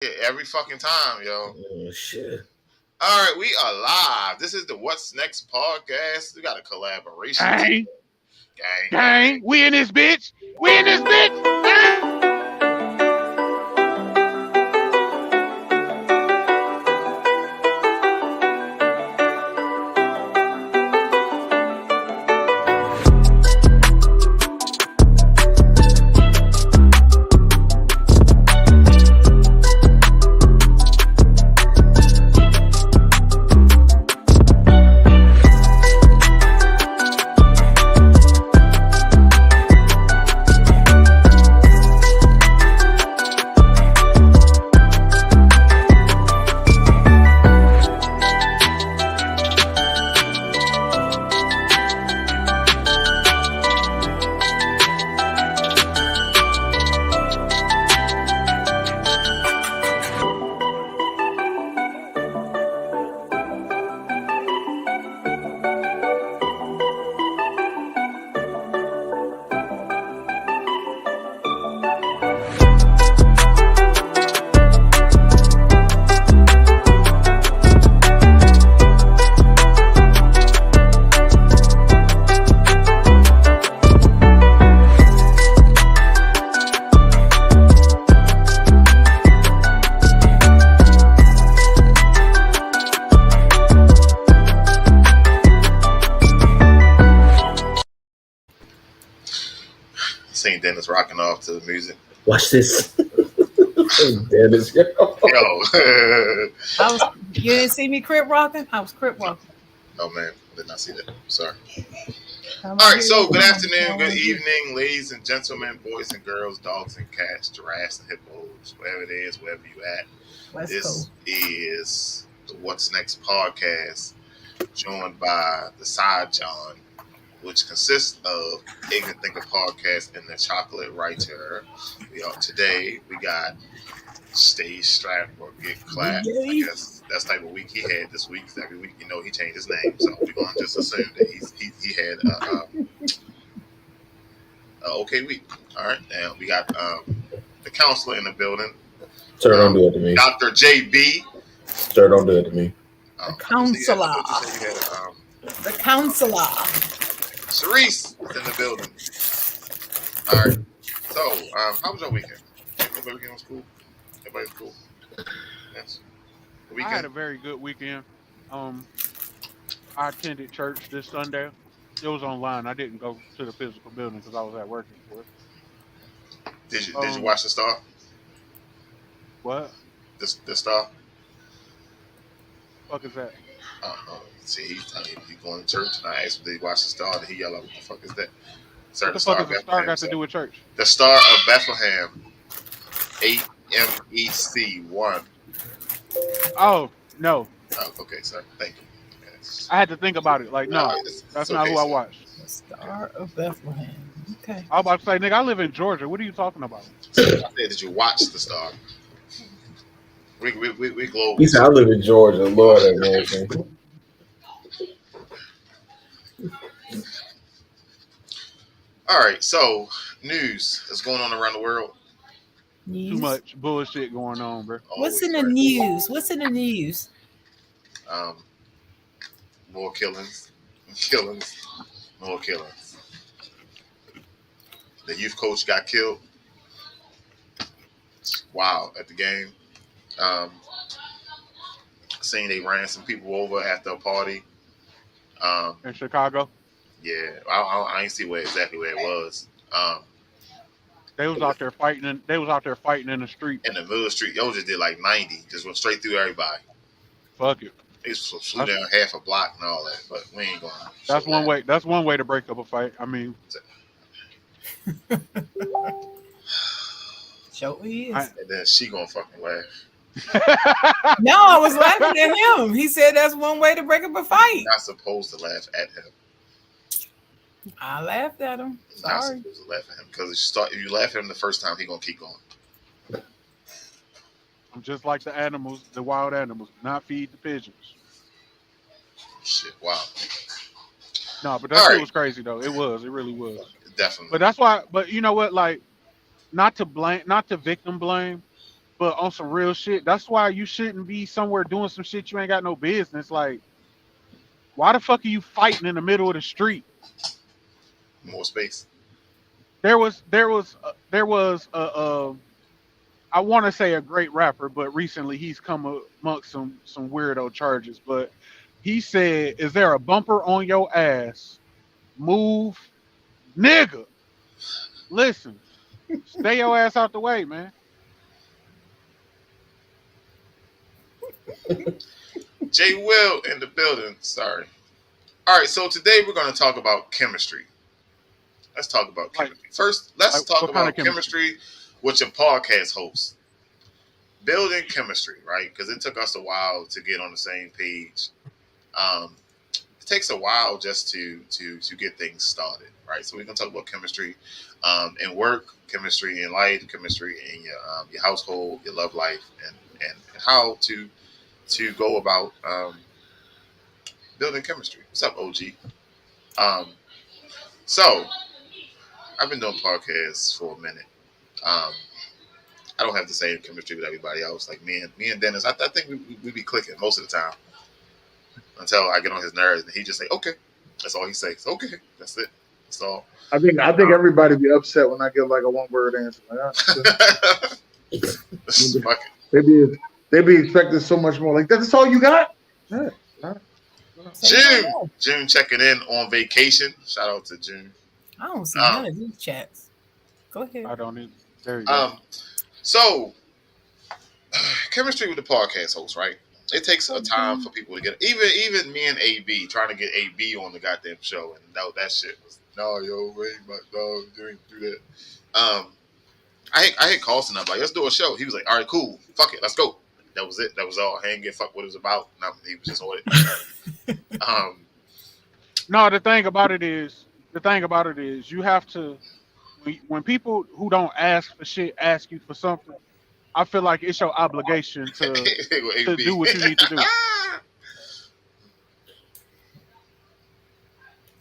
Yeah, every fucking time, yo. Oh shit. All right, we are live. This is the What's Next podcast. We got a collaboration. Gang. Gang. We in this bitch. We in this bitch. Seen Dennis rocking off to the music. Watch this. Dennis, yo. You didn't see me crip rocking? I was crip walking. Oh man, did not see that. Sorry. All right, so good afternoon, good evening, ladies and gentlemen, boys and girls, dogs and cats, giraffes and hippos, wherever it is, wherever you at. This is the What's Next podcast, joined by the Side John, which consists of Ignorant Thinker Podcast and the Chocolate Writer. Today we got Stay Strapped or Get Clapped. I guess that's the type of week he had this week. Every week, he changed his name, so we're gonna just assume that he had a okay week. All right, and we got the counselor in the building. Sir, don't do it to me. Dr. JB. Sir, don't do it to me. The counselor. The counselor. Cerise is in the building. All right. So, how was your weekend? Everybody weekend was cool? Everybody's cool? Yes. I had a very good weekend. I attended church this Sunday. It was online. I didn't go to the physical building because I was at work for it. Did you watch the Star? What? The Star? What the fuck is that? See, he's going to church, and I asked him, did he watch the Star? And he yelled out, what the fuck is that? What the fuck is the Star got to do with church? The Star of Bethlehem. AMEC1. Oh, no. Oh, okay, sir. Thank you. Yes. I had to think about it. Like, no, that's not who I watched. The Star of Bethlehem. Okay. I was about to say, nigga, I live in Georgia. What are you talking about? I said, did you watch the Star? We global. He said, I live in Georgia. Lord have mercy. All right, so news that's going on around the world. News. Too much bullshit going on, bro. What's in the news? More killings, more killings. The youth coach got killed. Wow, at the game. Saying they ran some people over after a party. In Chicago? Yeah, I ain't see exactly where it was. They was out there fighting. In the street. In the middle of the street, yo just did like 90, just went straight through everybody. Fuck it. They flew down half a block and all that, but we ain't going. That's one way. That's one way to break up a fight. I mean, Show is. And then she gonna fucking laugh. No, I was laughing at him. He said that's one way to break up a fight. You're not supposed to laugh at him. I laughed at him. You're not Sorry. supposed to laugh at him because if you laugh at him the first time, he gonna keep going. I'm just like the animals, the wild animals. Not feed the pigeons. Shit, wow. No, but that shit was crazy though. It was. It really was. Definitely. But that's why. But you know what? Like, not to victim blame, But on some real shit, that's why you shouldn't be somewhere doing some shit you ain't got no business. Like, why the fuck are you fighting in the middle of the street? More space. There was I want to say a great rapper, but recently he's come amongst some weirdo charges. But he said, "Is there a bumper on your ass? Move, nigga. Listen, stay your ass out the way, man." Jay Will in the building. Sorry. All right, so today we're going to talk about chemistry. Let's talk about Like, chemistry. First, let's talk what kind of about chemistry with your podcast host. Building chemistry, right? Because it took us a while to get on the same page. It takes a while just to get things started, right? So we're gonna talk about chemistry in work, chemistry in life, chemistry in your household, your love life, and how to go about building chemistry. What's up, OG? So I've been doing podcasts for a minute. I don't have the same chemistry with everybody else. Like me and Dennis, I think we be clicking most of the time until I get on his nerves and he just say, "Okay," that's all he says. Okay, that's it. That's all. I think everybody be upset when I give like a one word answer. Fuck it. They be expecting so much more. Like that's all you got? Yeah. June checking in on vacation. Shout out to June. I don't see none of these chats. Go ahead. I don't either. There you go. So chemistry with the podcast host, right? It takes a time for people to get even me and AB trying to get AB on the goddamn show, and that shit was wait, my dog, you ain't do that. I had Carlson up like, let's do a show. He was like, all right, cool, fuck it, let's go. That was it. That was all. I ain't give a fuck what it was about. No, he was just on it. No, the thing about it is you have to when people who don't ask for shit ask you for something. I feel like it's your obligation to do what you need to do.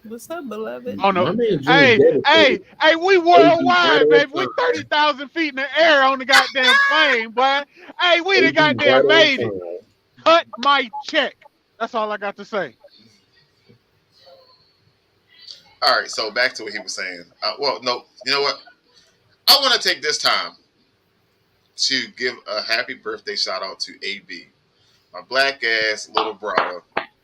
What's up, beloved? Oh no! Hey, we worldwide, baby. We 30,000 feet in the air on the goddamn plane, boy. Hey, we the goddamn made it. Cut my check. That's all I got to say. All right, so back to what he was saying. Well, no, you know what? I want to take this time to give a happy birthday shout out to AB, my black ass little brother,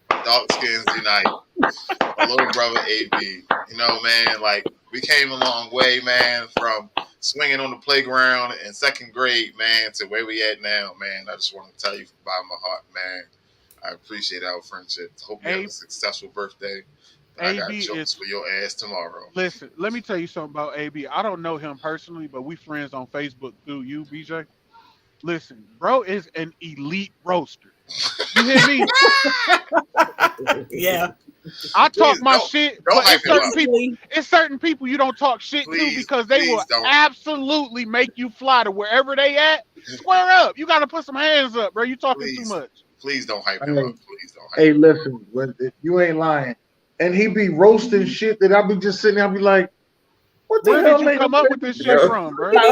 dark skins unite, my little brother AB. You know, man, like we came a long way, man, from swinging on the playground in second grade, man, to where we at now, man. I just want to tell you from the bottom of my heart, man, I appreciate our friendship. Hope you have a successful birthday. I got jokes for your ass tomorrow. Listen, let me tell you something about AB. I don't know him personally, but we friends on Facebook through you, BJ. Listen, bro is an elite roaster. You hear me? Yeah. I talk my shit, but it's certain people you don't talk shit to because they will absolutely make you fly to wherever they at. Square up. You got to put some hands up, bro. You talking too much. Please don't hype him up. Please don't hype him up. Hey, listen, you ain't lying. And he be roasting shit that I be just sitting there, I be like, what the hell did you come up with this shit from, bro? And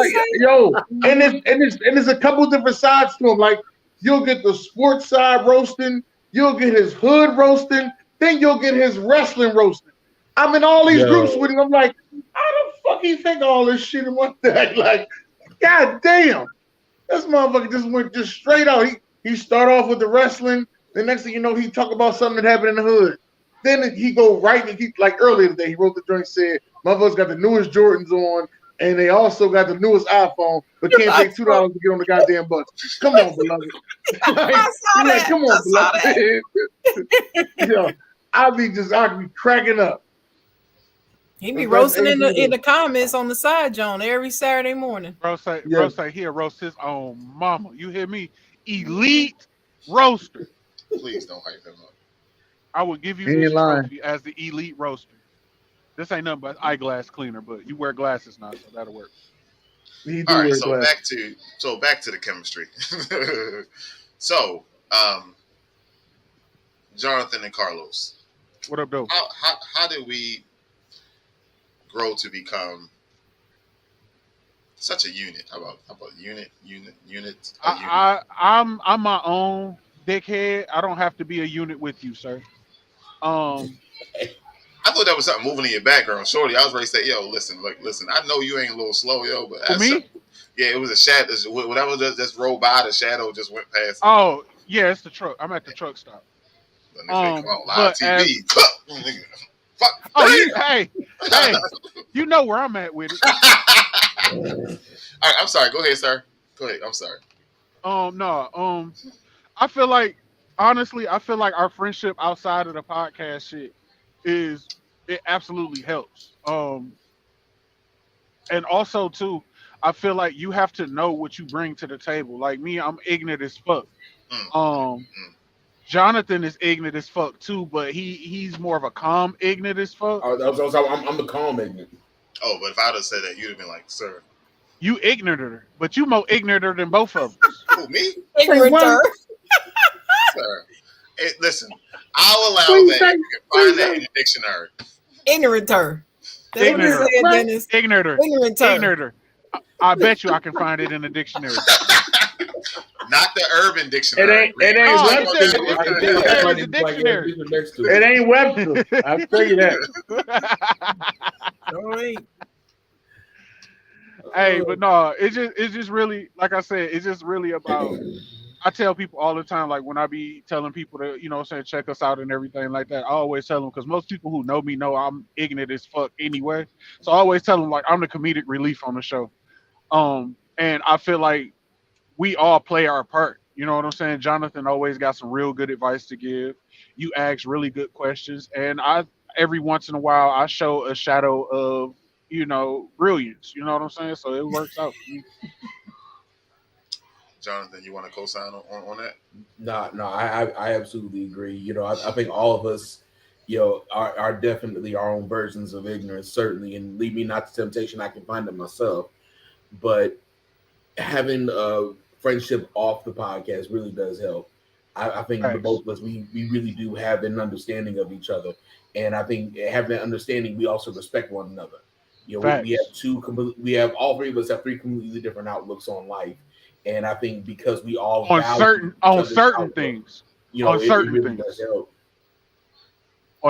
it's a couple different sides to him. Like, you'll get the sports side roasting, you'll get his hood roasting, then you'll get his wrestling roasting. I'm in all these groups with him. I'm like, how the fuck he think all this shit in one day? Like, god damn. This motherfucker just went straight out. He start off with the wrestling. The next thing you know, he talk about something that happened in the hood. Then he go right and he like earlier today, he wrote the joint said, motherfuckers got the newest Jordans on, and they also got the newest iPhone, but can't pay $2 to get on the goddamn bus. Come on, beloved. Come on, beloved. I'll be cracking up. He be roasting in the comments on the side, John, every Saturday morning. Bro say he'll roast his own mama. You hear me? Elite roaster. Please don't hype him up. I will give you this trophy as the elite roaster. This ain't nothing but eyeglass cleaner, but you wear glasses now, so that'll work. All right, so back to the chemistry. So, Jonathan and Carlos. What up, though? How did we grow to become Such a unit. How about unit? I'm my own dickhead. I don't have to be a unit with you, sir. Um, I thought that was something moving in your background, shorty. I was ready to say, yo, listen, look, listen. I know you ain't a little slow, yo, but for that's me, yeah, it was a shadow. Whatever just rolled by, the shadow just went past. oh yeah, it's the truck. I'm at the truck stop. The nigga say, come on, live But TV. as Fuck. oh Damn. you hey, you know where I'm at with it. All right, I'm sorry. Go ahead, sir. Go ahead. I'm sorry. No, I feel like honestly, I feel like our friendship outside of the podcast shit is it absolutely helps. And also too, I feel like you have to know what you bring to the table. Like me, I'm ignorant as fuck. Mm, Um, mm. Jonathan is ignorant as fuck too, but he's more of a calm ignorant as fuck. I'm the calm ignorant. Oh, but if I'd have said that, you'd have been like, sir. You ignoranter, but you more ignoranter than both of us. Who, me? Ignoranter. Sir. Hey, listen, I'll allow Please that. say- You can find that say- in the dictionary. Ignoranter. That's what you Ignoranter. said, Dennis. Ignoranter. Ignoranter. Ignoranter. I bet you I can find it in the dictionary. Not the urban dictionary. It ain't Oh, Webster. it's a dictionary. It ain't Webster. I'll tell you that. No, it ain't. Hey, but no, it's just really like I said, it's just really about. I tell people all the time, like when I be telling people to, saying check us out and everything like that. I always tell them because most people who know me know I'm ignorant as fuck anyway. So I always tell them like I'm the comedic relief on the show. And I feel like we all play our part. You know what I'm saying? Jonathan always got some real good advice to give. You ask really good questions, and I every once in a while I show a shadow of brilliance. You know what I'm saying? So it works out for me. Jonathan, you want to co-sign on that? No, I absolutely agree. I think all of us, are definitely our own versions of ignorance, certainly, and lead me not to temptation. I can find it myself, but having a friendship off the podcast really does help. I think the both of us, we really do have an understanding of each other, and I think having that understanding, we also respect one another. We have all three of us have three completely different outlooks on life. And I think because we all on certain things, on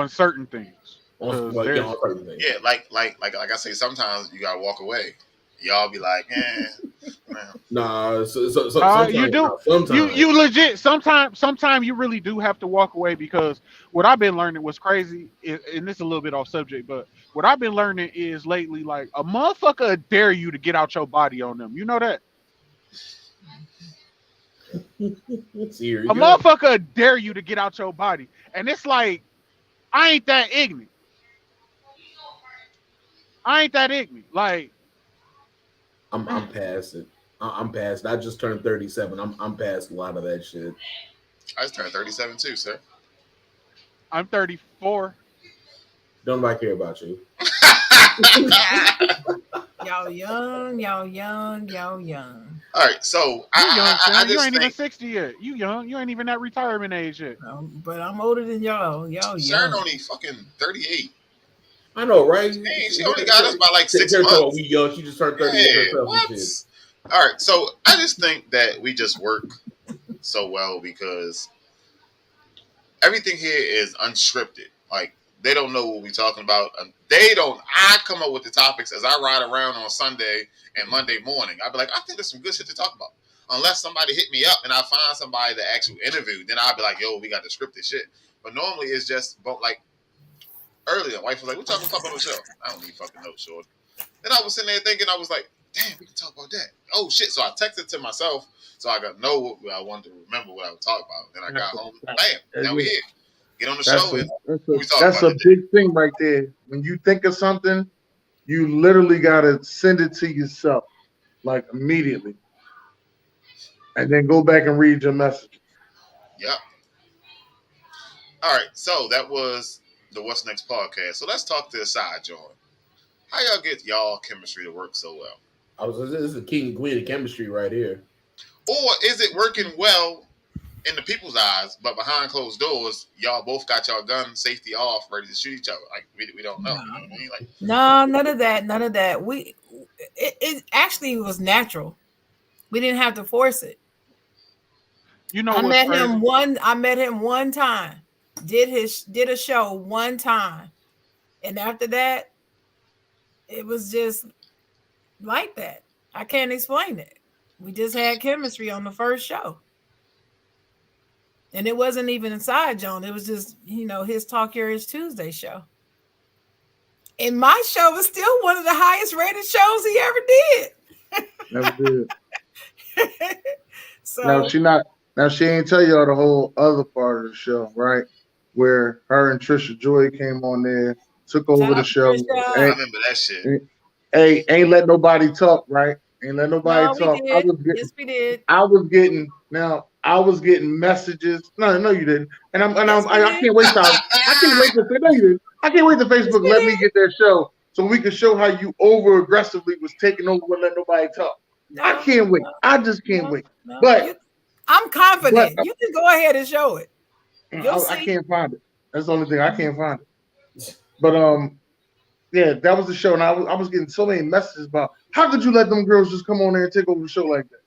certain things. Yeah, like I say, sometimes you gotta walk away. Y'all be like, Nah, you do. Sometimes. You legit. Sometimes you really do have to walk away because what I've been learning was crazy, and this is a little bit off subject, but what I've been learning is lately, like a motherfucker dare you to get out your body on them. You know that. Motherfucker dare you to get out your body, and it's like I ain't that ignorant. Like I'm past it. I'm past. I just turned 37. I'm past a lot of that shit. I just turned 37 too, sir. I'm 34. Don't nobody care about you. Y'all young. All right, so you ain't even 60 yet. You young. You ain't even that retirement age yet. But I'm older than y'all. Y'all Sharon young. only fucking 38. I know, right? Dang, she only got us by like 6 months. We young. She just turned 38 herself. All right, so I just think that we just work so well because everything here is unscripted. Like they don't know what we're talking about. I come up with the topics as I ride around on Sunday and Monday morning. I'd be like, I think there's some good shit to talk about. Unless somebody hit me up and I find somebody to actually interview, then I'd be like, yo, we got the scripted shit. But normally it's just like earlier, wife was like, what talking about on the show? I don't need fucking notes, short. Then I was sitting there thinking, I was like, damn, we can talk about that. Oh shit! So I texted to myself so I could know what I wanted to remember what I would talk about. Then I got home. Bam! Now we here. Get on the show. That's a big thing right there. When you think of something, you literally gotta send it to yourself, like immediately, and then go back and read your message. Yep. All right. So that was the What's Next podcast. So let's talk to the side, John. How y'all get y'all chemistry to work so well? This is the king and queen of chemistry right here. Or is it working well in the people's eyes, but behind closed doors, y'all both got y'all gun safety off, ready to shoot each other? Like we don't know. You know what I mean? Like No, none of that. it actually was natural. We didn't have to force it. You know what's crazy? I met him one time. Did a show one time. And after that, it was just like that. I can't explain it. We just had chemistry on the first show. And it wasn't even inside Joan. It was just, his Talk Curious Tuesday show. And my show was still one of the highest rated shows he ever did. Never did. So now she ain't tell y'all the whole other part of the show, right? Where her and Trisha Joy came on there, took over the show. I remember that shit. Hey, ain't let nobody talk, right? Ain't let nobody talk. We did. I was getting messages. No, you didn't. And I can't wait to say no, you didn't. I can't wait to Facebook let me get that show so we can show how you over aggressively was taking over and let nobody talk. I can't wait. I just can't wait. But I'm confident. You can go ahead and show it. I can't find it. That's the only thing. I can't find it. But yeah, that was the show, and I was getting so many messages about how could you let them girls just come on there and take over the show like that?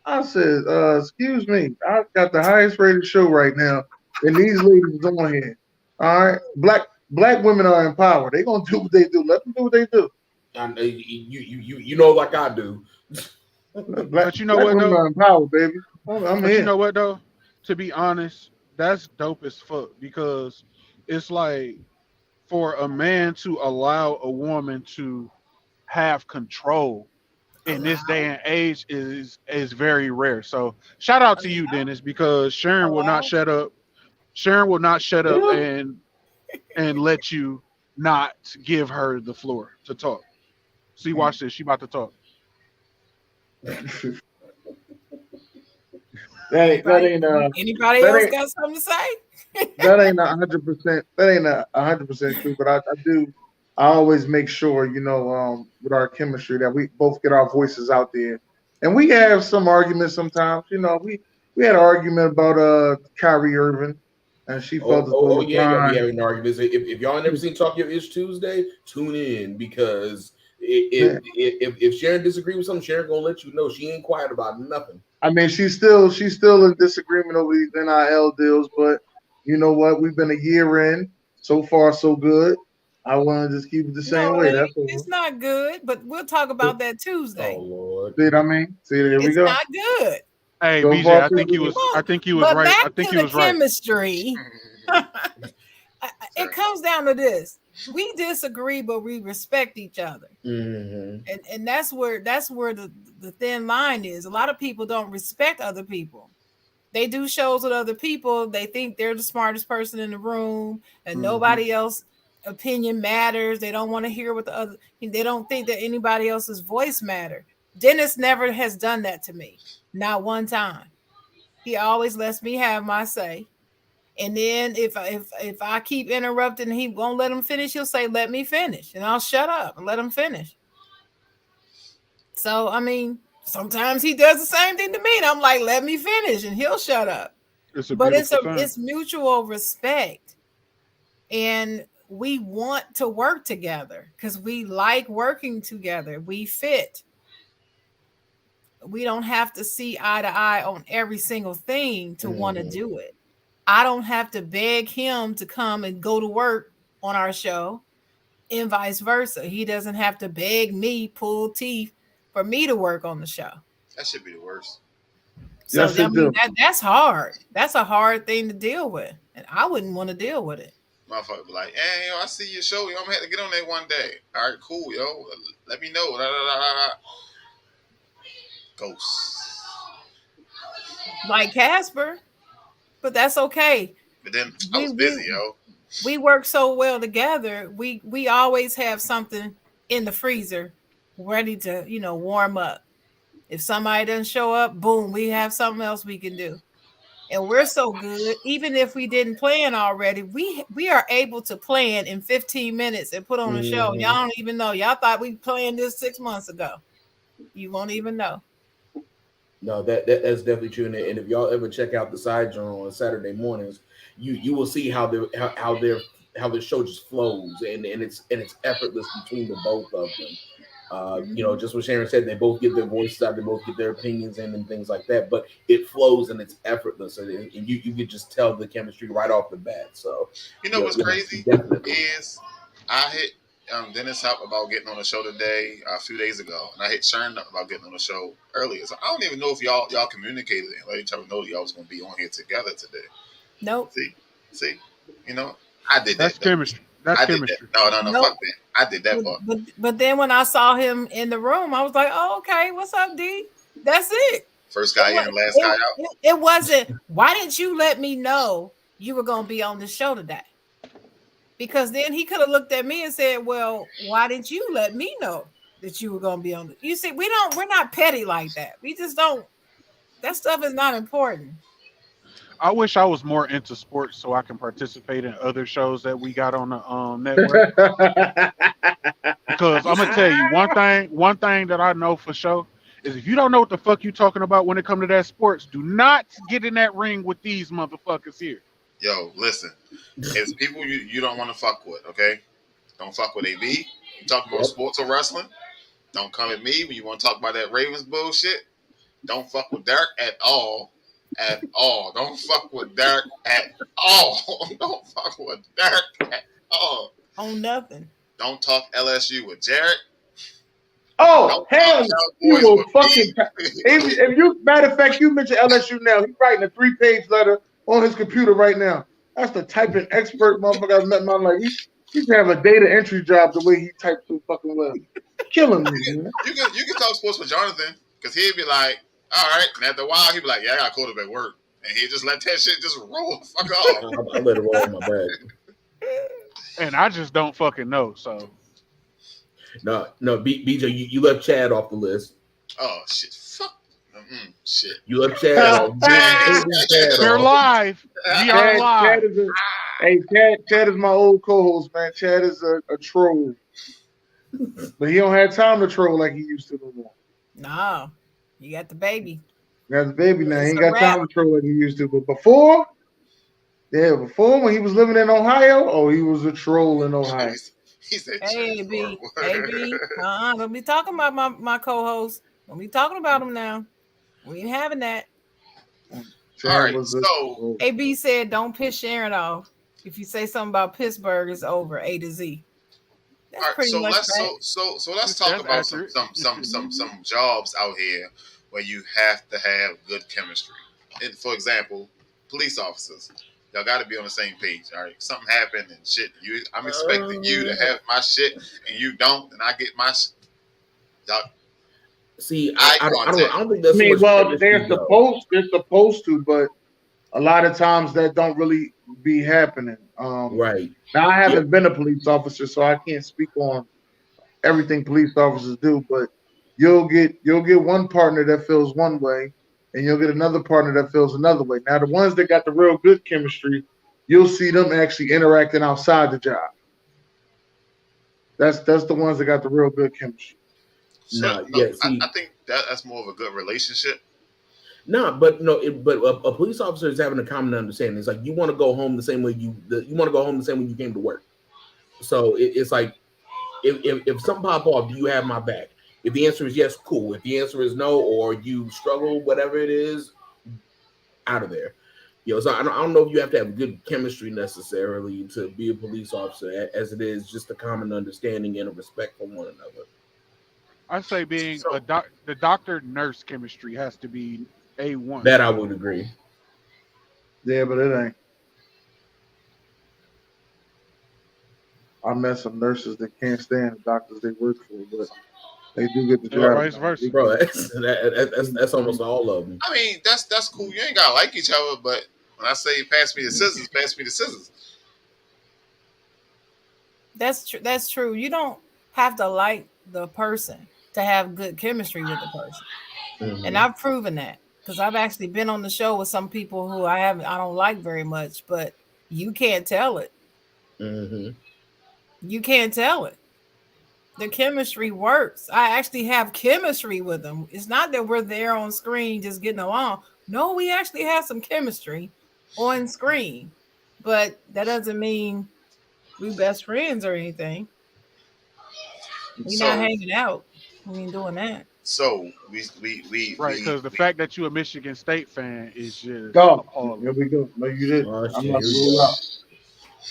I said, excuse me, I've got the highest rated show right now, and these ladies is on here. All right, black women are empowered. They gonna do what they do. Let them do what they do. And you know, like I do. But you know what though? Are empowered, baby. You know what though? To be honest, that's dope as fuck because it's like for a man to allow a woman to have control in this day and age is very rare. So shout out to you, Dennis, because Sharon will not shut up. Sharon will not shut up and let you not give her the floor to talk. See, watch this. She about to talk. Anybody else got something to say? That ain't 100%. That ain't 100% true. But I always make sure, with our chemistry that we both get our voices out there. And we have some arguments sometimes. We had an argument about Kyrie Irving, and she felt y'all be having arguments. If y'all never seen Talk Your Ish Tuesday, tune in because if Sharon disagrees with something, Sharon gonna let you know she ain't quiet about nothing. I mean, she's still in disagreement over these NIL deals, but you know what? We've been a year in. So far, so good. I want to just keep it the same way. That's all. It's not good, but we'll talk about that Tuesday. Oh Lord! See what I mean? See, there we go. It's not good. Hey, BJ, I think he was right. I think he was right. Chemistry. It comes down to this: we disagree, but we respect each other, and that's where the thin line is. A lot of people don't respect other people. They do shows with other people. They think they're the smartest person in the room, and nobody else opinion matters. They don't want to hear what they don't think that anybody else's voice matter. Dennis never has done that to me. Not one time. He always lets me have my say. And then if I keep interrupting and he won't let him finish, he'll say, let me finish. And I'll shut up and let him finish. So, I mean, sometimes he does the same thing to me. And I'm like, let me finish. And he'll shut up. It's mutual respect. And we want to work together because we like working together. We fit. We don't have to see eye to eye on every single thing to want to do it. I don't have to beg him to come and go to work on our show and vice versa. He doesn't have to beg me, pull teeth for me to work on the show. That should be the worst. So yes, that's hard. That's a hard thing to deal with. And I wouldn't want to deal with it. Motherfucker be like, hey, I see your show. I'm gonna have to get on there one day. All right, cool, yo. Let me know. Ghosts. Like Casper. But that's okay. But then I was busy, yo. We work so well together. We always have something in the freezer ready to, warm up. If somebody doesn't show up, boom, we have something else we can do. And we're so good, even if we didn't plan already, we are able to plan in 15 minutes and put on a show. Y'all don't even know. Y'all thought we planned this 6 months ago. You won't even know. No, that's definitely true. And if y'all ever check out the side journal on Saturday mornings, you will see how the show just flows and it's effortless between the both of them. You know, just what Sharon said, they both get their voices out, they both get their opinions in and things like that. But it flows and it's effortless, and you could just tell the chemistry right off the bat. So you know what's crazy definitely is I hit Dennis up about getting on the show today a few days ago, and I hit Sharon up about getting on the show earlier. So I don't even know if y'all communicated and let each other know that y'all was going to be on here together today. Nope. See, you know, I did that. That's chemistry. That's chemistry. No, Nope. fuck that. I did that part. But then when I saw him in the room, I was like, oh, okay, what's up, D? That's it. First guy in, last guy out. It wasn't, why didn't you let me know you were going to be on the show today? Because then he could have looked at me and said, well, why didn't you let me know that you were going to be on the... You see, we're not petty like that. We just don't... That stuff is not important. I wish I was more into sports so I can participate in other shows that we got on the network. Because I'm gonna tell you one thing that I know for sure is if you don't know what the fuck you talking about when it comes to that sports, do not get in that ring with these motherfuckers here. Yo, listen, it's people you don't want to fuck with, okay? Don't fuck with AB. You talk about sports or wrestling. Don't come at me when you want to talk about that Ravens bullshit. Don't fuck with Derek at all. At all. Don't fuck with Derek at all. Don't fuck with Derek at all. On nothing. Don't talk LSU with Jared. Oh, hell, you will fucking... If you, matter of fact, you mentioned LSU now. He's writing a 3-page letter on his computer right now. That's the typing expert motherfucker I've met in my life. He can have a data entry job the way he types so fucking well. Killing me, man. You can talk sports with Jonathan because he'd be like, all right. And after a while, he'd be like, yeah, I got quarterback work. And he'd just let that shit just roll the fuck off. I let it roll in my bag. And I just don't fucking know, so. No, BJ, you left Chad off the list. Oh, shit. Fuck. Shit. You left Chad off. We're live. We are live. Chad is my old co-host, man. Chad is a troll. But he don't have time to troll like he used to no more. No. You got the baby. He got the baby now. He ain't got time to troll like he used to. But before when he was living in Ohio, he was a troll in Ohio. He said, hey, B. Don't be talking about my co-host. Don't be talking about him now. We ain't having that. All right, so AB said, don't piss Sharon off. If you say something about Pittsburgh, it's over. A to Z. All right, so let's talk about some jobs out here where you have to have good chemistry. And for example, police officers. Y'all got to be on the same page. All right, something happened and shit. I'm expecting you to have my shit, and you don't, and I get my shit. Y'all. See, I don't think that's. They're supposed to, but a lot of times that don't really be happening. Right. Now I haven't been a police officer, so I can't speak on everything police officers do. But you'll get one partner that feels one way, and you'll get another partner that feels another way. Now the ones that got the real good chemistry, you'll see them actually interacting outside the job. That's the ones that got the real good chemistry. I think that's more of a good relationship. But a police officer is having a common understanding. It's like you want to go home the same way you want to go home the same way you came to work. So it's like if something pop off, do you have my back? If the answer is yes, cool. If the answer is no, or you struggle, whatever it is, out of there. So I don't know if you have to have good chemistry necessarily to be a police officer, as it is just a common understanding and a respect for one another. I say the doctor-nurse chemistry has to be A1. That I would agree. Yeah, but it ain't. I met some nurses that can't stand the doctors they work for, but they do get the job. Vice versa. Bro, that's almost all of them. I mean, that's cool. You ain't gotta like each other, but when I say pass me the scissors, pass me the scissors. That's true. You don't have to like the person to have good chemistry with the person. Mm-hmm. And I've proven that because I've actually been on the show with some people who I don't like very much, but you can't tell it. Mm-hmm. You can't tell it. The chemistry works. I actually have chemistry with them. It's not that we're there on screen just getting along. No, we actually have some chemistry on screen, but that doesn't mean we're best friends or anything. We're not hanging out. We ain't doing that. So Right, because the fact that you're a Michigan State fan is just Go. appalling. Here we go. No, you didn't. Oh I'm shit! not Here we rule go. out.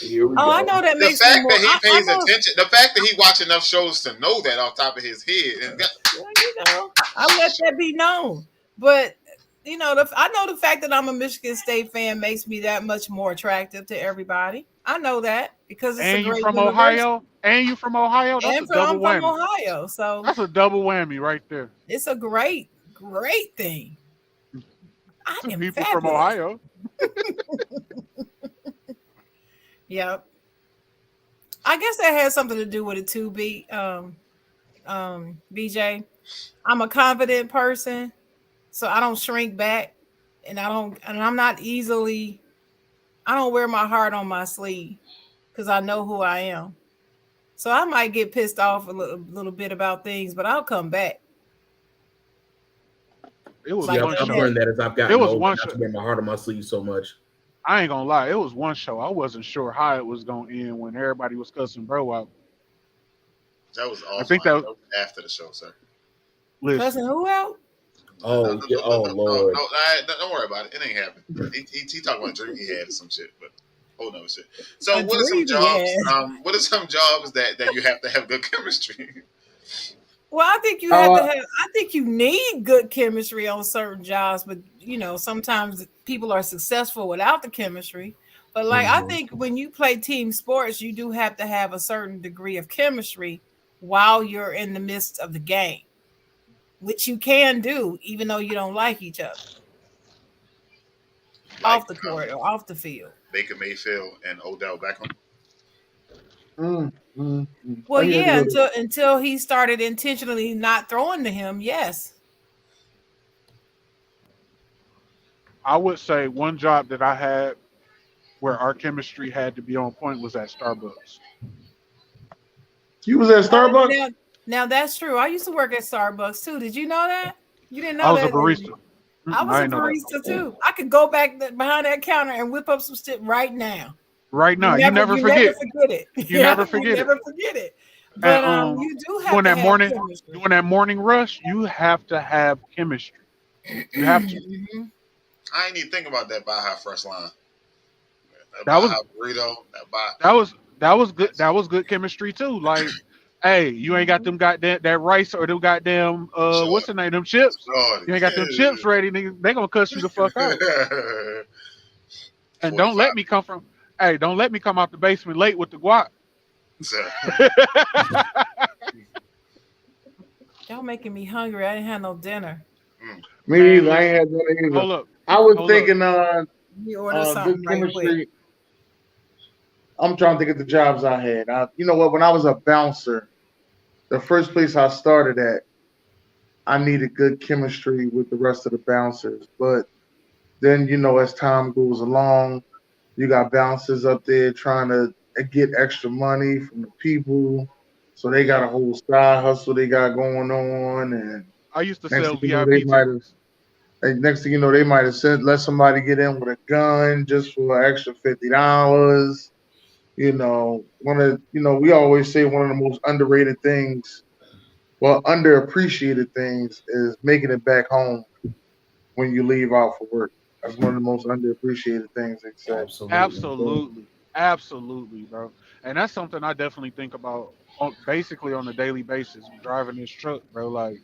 Here we Oh, I go. know that the makes me fact more. that he I pays know. attention, the fact that he watch enough shows to know that off top of his head, and Well, I let that be known. But I know the fact that I'm a Michigan State fan makes me that much more attractive to everybody. I know that because it's a And you great from university, Ohio? And you from Ohio? That's a and double I'm from whammy. Ohio, so That's a double whammy right there. it's a great, great thing. I Two am people from fabulous. Ohio. Yep. I guess that has something to do with it too, BJ. I'm a confident person, so I don't shrink back, and I'm not easily. I don't wear my heart on my sleeve because I know who I am. So I might get pissed off a little bit about things, but I'll come back. It was See, Like one I've show. learned that as I've It gotten was older, one not show. to wear my heart on my sleeve so much. I ain't gonna lie. It was one show. I wasn't sure how it was gonna end when everybody was cussing bro out. that was I offline. think that That was, was after the show, sir. listen. cussing who out? Oh, yeah, oh Lord. Don't worry about it. It ain't happening. He talking about a dream he had or some shit, but no shit. So A what are some dream he jobs? had. What are some jobs that you have to have good chemistry? Well, I think you have to have. I think you need good chemistry on certain jobs, but sometimes people are successful without the chemistry. But I think when you play team sports, you do have to have a certain degree of chemistry while you're in the midst of the game, which you can do even though you don't like each other Like off the court or off the field. Baker Mayfield and Odell Beckham. Well, I had to yeah, go to- until he started intentionally not throwing to him, yes. I would say one job that I had where our chemistry had to be on point was at Starbucks. You was at Starbucks? Now that's true. I used to work at Starbucks too. Did you know that? You didn't I know was a that, did you? barista. I was I a ain't know that. barista too. I could go back behind that counter and whip up some shit right now. Right now, You never forget it. You never forget you it. never forget it. And But you do have doing to that have morning, chemistry. doing that morning rush, you have to have chemistry. You have to. Mhm. I ain't even think about that Baja Fresh line. That was Baja burrito. that was good. That was good chemistry too. Like, hey, you ain't got them goddamn that rice or them goddamn what's the name? Them chips. Shorty. You ain't got them chips ready, nigga. They gonna cuss you the fuck out. And don't let me come out the basement late with the guac. Y'all making me hungry. I didn't have no dinner. Me either. I ain't had that either. Hold up. I was Hold thinking You order something good right chemistry. quick. I'm trying to think of the jobs I had. You know what? When I was a bouncer, the first place I started at, I needed good chemistry with the rest of the bouncers. But then, as time goes along, you got bouncers up there trying to get extra money from the people. So they got a whole side hustle they got going on. And I used to next sell thing you know, they VIP might have tickets. next thing you know, they might have let somebody get in with a gun just for an extra $50. We always say one of the most underrated things, well, underappreciated things is making it back home when you leave out for work. That's one of the most underappreciated things they say. Absolutely, bro. And that's something I definitely think about basically on a daily basis driving this truck, bro. Like,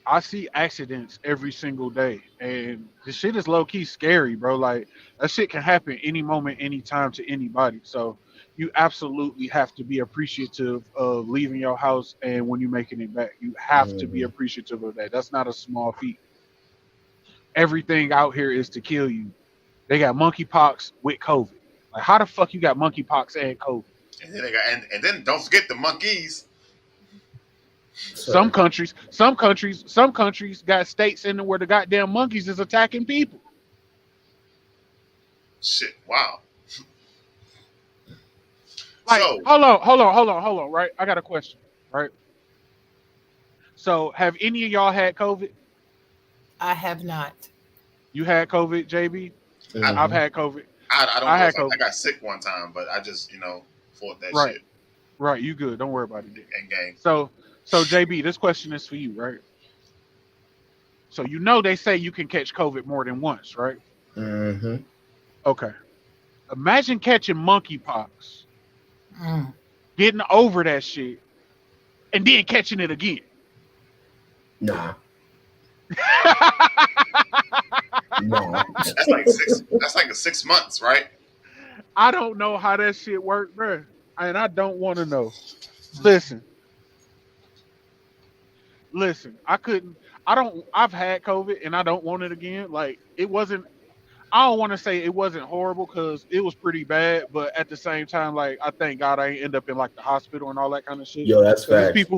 I see accidents every single day, and the shit is low key scary, bro. Like, that shit can happen any moment, anytime to anybody. So you absolutely have to be appreciative of leaving your house, and when you're making it back, you have to be appreciative of that. That's not a small feat. Everything out here is to kill you. They got monkeypox with COVID. Like, how the fuck you got monkeypox and COVID? And then and then don't forget the monkeys. Some countries got states in there where the goddamn monkeys is attacking people. Shit, wow. Like, hold on, right? I got a question, right? So, have any of y'all had COVID? I have not. You had COVID, JB? I've had COVID. I got sick one time, but I just, fought that shit. Right, you good. Don't worry about it. And gang. So JB, this question is for you, right? So you know they say you can catch COVID more than once, right? Mm-hmm. Okay. Imagine catching monkeypox, Mm. getting over that shit, and then catching it again. Nah. Nah. That's like six. That's like 6 months, right? I don't know how that shit worked, bro. And I don't want to know. Listen, listen. I couldn't. I don't. I've had COVID, and I don't want it again. Like it wasn't. I don't want to say it wasn't horrible because it was pretty bad, but at the same time, like I thank God I ain't end up in like the hospital and all that kind of shit. Yo, that's Because facts.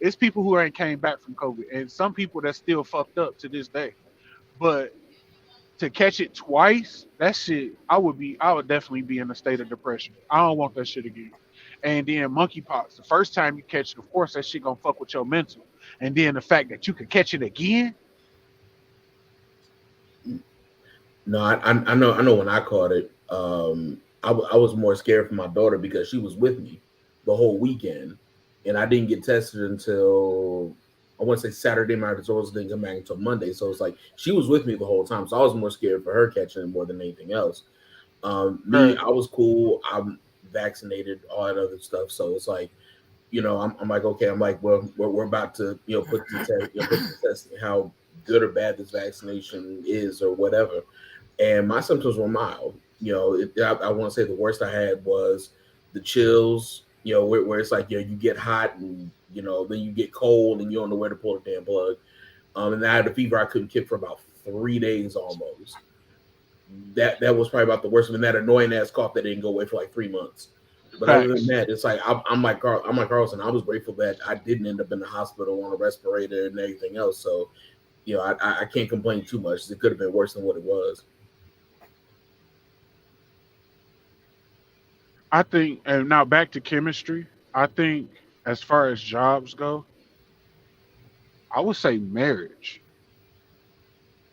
it's people who ain't came back from COVID, and some people that's still fucked up to this day. But to catch it twice, that shit, I would definitely be in a state of depression. I don't want that shit again. And then monkeypox, the first time you catch it, of course, that shit gonna fuck with your mental. And then the fact that you could catch it again, No, I know when I caught it, I was more scared for my daughter because she was with me the whole weekend, and I didn't get tested until I want to say Saturday. My results didn't come back until Monday, so it's like she was with me the whole time. So I was more scared for her catching it more than anything else. Me, right? I was cool. I'm vaccinated, all that other stuff. So it's like, I'm like, okay, I'm like, well, we're about to, put the test, put the test how good or bad this vaccination is or whatever. And my symptoms were mild. I want to say the worst I had was the chills. Where it's like, you get hot and then you get cold and you don't know where to pull the damn plug. And I had a fever I couldn't kick for about 3 days almost. That was probably about the worst. And that annoying ass cough that didn't go away for like 3 months. But other than Facts. that, it's like I'm like Carlson. I was grateful that I didn't end up in the hospital on a respirator and everything else. So, I can't complain too much. It could have been worse than what it was. I think, and now back to chemistry. I think as far as jobs go, I would say marriage.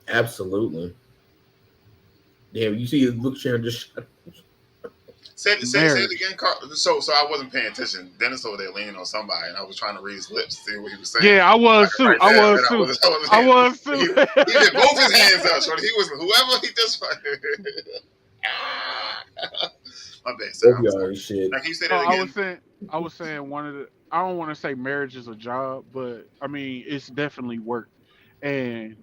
Absolutely. Damn, you see, look, Sharon just. Say it Marriage. again, Carl. So I wasn't paying attention. Dennis over there leaning on somebody, and I was trying to read his lips to see what he was saying. Yeah, I was too. Right I there, was but too. I was I was too. he did both his hands up. So he was whoever he just. My bad, sir. Both I'm y'all sorry. and shit. Now, can you say No, that again? I was saying one of the. I don't want to say marriage is a job, but I mean it's definitely work, and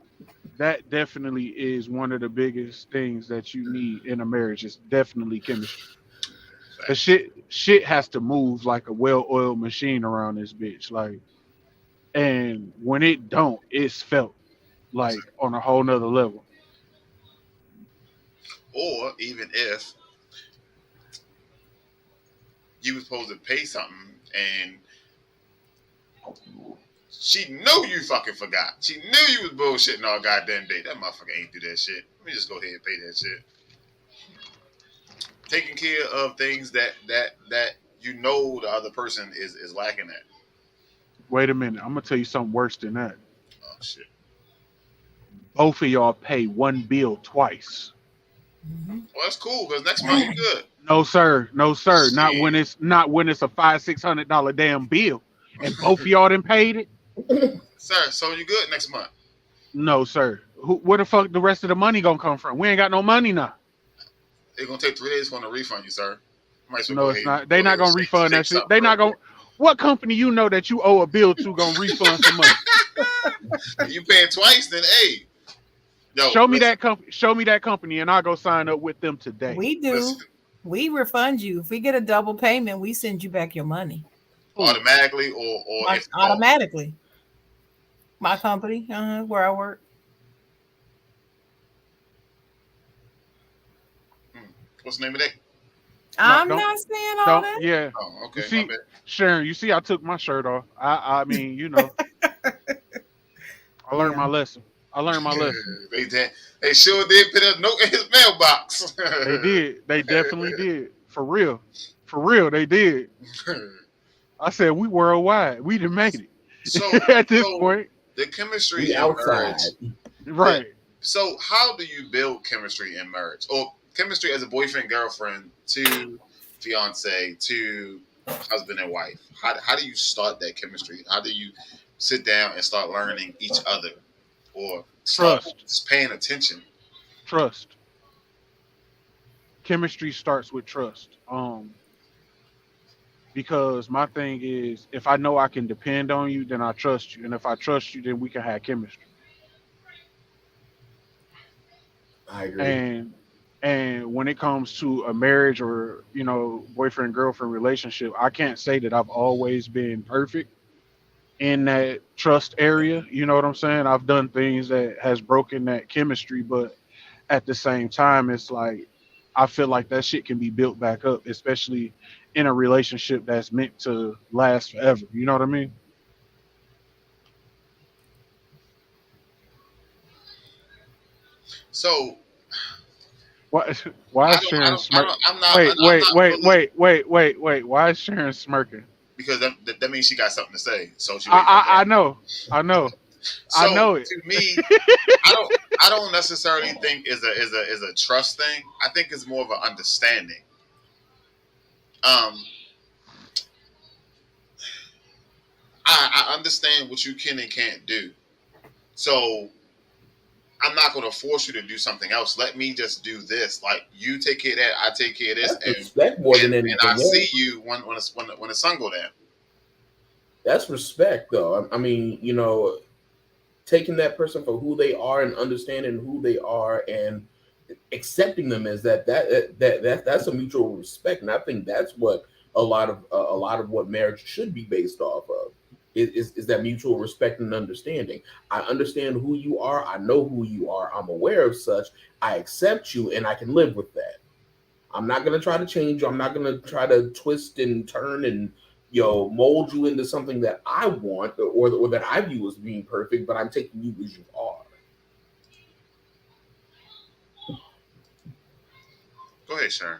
that definitely is one of the biggest things that you need in a marriage. Is definitely chemistry. The Facts. shit has to move like a well-oiled machine around this bitch, like, and when it don't, it's felt like on a whole nother level. Or even if you was supposed to pay something and she knew you fucking forgot. She knew you was bullshitting all goddamn day. That motherfucker ain't do that shit. Let me just go ahead and pay that shit. Taking care of things that the other person is lacking at. Wait a minute, I'm gonna tell you something worse than that. Oh shit. Both of y'all pay one bill twice. Mhm. Well, that's cool because next month you good. No sir, no sir. Not Shit. when it's a $500-600 damn bill, and both of y'all done paid it. Sir, so you good next month. No sir. Where the fuck the rest of the money gonna come from? We ain't got no money now. It's gonna take 3 days for them to refund you, sir. Might as well No, go it's ahead not. They not gonna and refund that shake shit. something They real not gonna. What company you know that you owe a bill to gonna refund some money? quick. You paying twice, then hey. Yo, Show me listen, that company. Show me that company, and I'll go sign up with them today. We do. listen. We refund you. If we get a double payment, we send you back your money Automatically or if automatically. My company, where I work. what's the name of that? I'm don't- not saying all Don't. that. Yeah. Oh, You okay, see, my bad. Sharon. You see, I took my shirt off. I mean, I learned my lesson. I learned my lesson. They sure did put a note in his mailbox. They did. They definitely did. For real. For real, they did. I said we worldwide. We done made it. So At this point, the chemistry We in outside. marriage. right? So how do you build chemistry in marriage, or chemistry as a boyfriend girlfriend to fiance to husband and wife? How do you start that chemistry? How do you sit down and start learning each other, or start Trust. just paying attention? Trust. Chemistry starts with trust. Because my thing is, if I know I can depend on you, then I trust you, and if I trust you, then we can have chemistry. I agree. And when it comes to a marriage or boyfriend girlfriend relationship, I can't say that I've always been perfect in that trust area. You know what I'm saying? I've done things that has broken that chemistry, but at the same time, it's like I feel like that shit can be built back up, especially in a relationship that's meant to last forever. You know what I mean? So Why? Why is Sharon smirking? I'm not, Wait, I'm wait, not wait, really, wait, wait, wait, wait. Why is Sharon smirking? because that means she got something to say. So she waiting for I that. know, I know, I So know it. to me, I don't necessarily think is a trust thing. I think it's more of an understanding. Um, I understand what you can and can't do. So I'm not going to force you to do something else. Let me just do this. Like you take care of that, I take care of this, That's respect more than and I anything see else. you when the sun go down. That's respect, though. I mean, taking that person for who they are and understanding who they are and accepting them as that's a mutual respect, and I think that's what a lot of what marriage should be based off of is that mutual respect and understanding. I understand who you are. I know who you are. I'm aware of such. I accept you, and I can live with that. I'm not gonna try to change you. I'm not gonna try to twist and turn and mold you into something that I want or that I view as being perfect. But I'm taking you as you are. Go ahead, Sharon.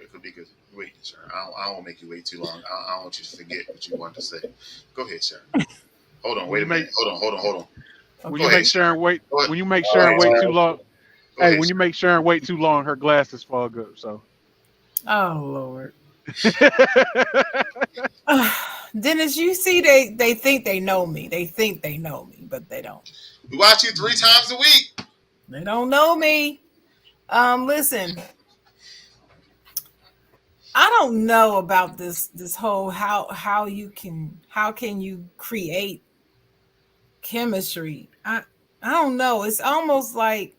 It could be good. Wait, Sharon. I don't want to make you wait too long. I don't want you to forget what you wanted to say. Go ahead, Sharon. Hold on. When Wait you a minute. make Hold on. when Go you ahead, make Sharon. Sharon wait, Go ahead. when you make Go Sharon ahead, wait Sharon. too long, Go hey, ahead, when you Sharon. make Sharon wait too long, her glasses fog up. So, Oh Lord. Dennis, you see, they think they know me. They think they know me, but they don't. We watch you 3 times a week. They don't know me. Listen, I don't know about this whole how can you create chemistry. I don't know. It's almost like